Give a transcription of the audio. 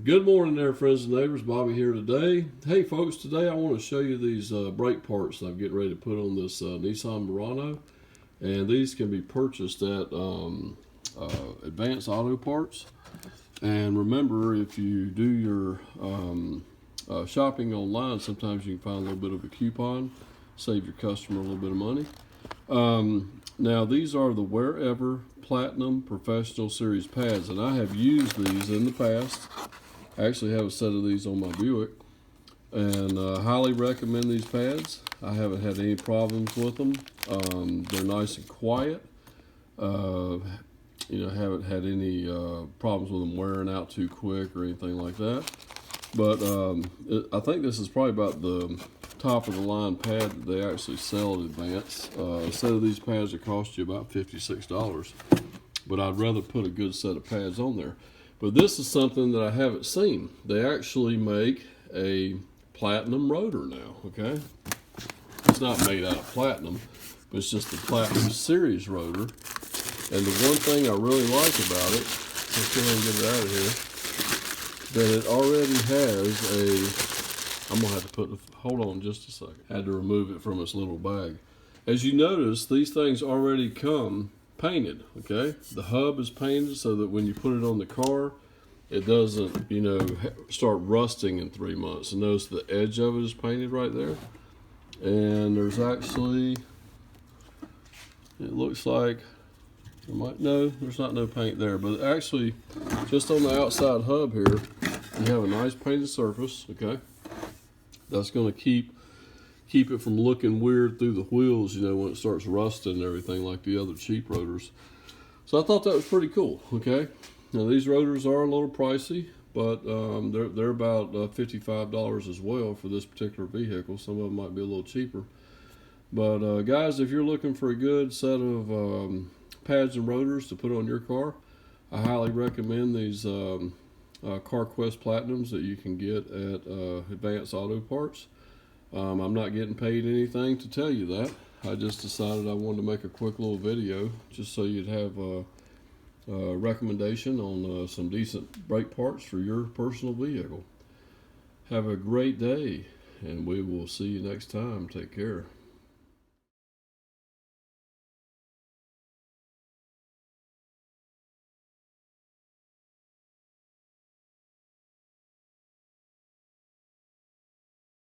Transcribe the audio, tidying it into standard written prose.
Good morning there, friends and neighbors. Bobby here today. Hey folks, today I want to show you these brake parts that I'm getting ready to put on this Nissan Murano. And these can be purchased at Advanced Auto Parts. And remember, if you do your shopping online, sometimes you can find a little bit of a coupon, save your customer a little bit of money. Now these are the Wherever Platinum Professional Series pads, and I have used these in the past. I actually have a set of these on my Buick, and highly recommend these pads. I haven't had any problems with them. They're nice and quiet. Haven't had any problems with them wearing out too quick or anything like that. But I think this is probably about the top of the line pad that they actually sell at Advance. A set of these pads will cost you about $56, but I'd rather put a good set of pads on there. But this is something that I haven't seen. They actually make a platinum rotor now, okay? It's not made out of platinum, but it's just the Platinum Series rotor. And the one thing I really like about it, let's go ahead and get it out of here, that it already has I'm gonna have to hold on just a second. I had to remove it from its little bag. As you notice, these things already come painted, okay? The hub is painted so that when you put it on the car, it doesn't, start rusting in 3 months. And notice the edge of it is painted right there. And there's actually, it looks like, no, there's not no paint there, but actually, just on the outside hub here, you have a nice painted surface, okay? That's gonna keep it from looking weird through the wheels, when it starts rusting and everything like the other cheap rotors. So I thought that was pretty cool, okay? Now these rotors are a little pricey, but they're about $55 as well for this particular vehicle. Some of them might be a little cheaper. But guys, if you're looking for a good set of pads and rotors to put on your car, I highly recommend these CarQuest Platinums that you can get at Advanced Auto Parts. I'm not getting paid anything to tell you that. I just decided I wanted to make a quick little video just so you'd have a recommendation on some decent brake parts for your personal vehicle. Have a great day, and we will see you next time. Take care.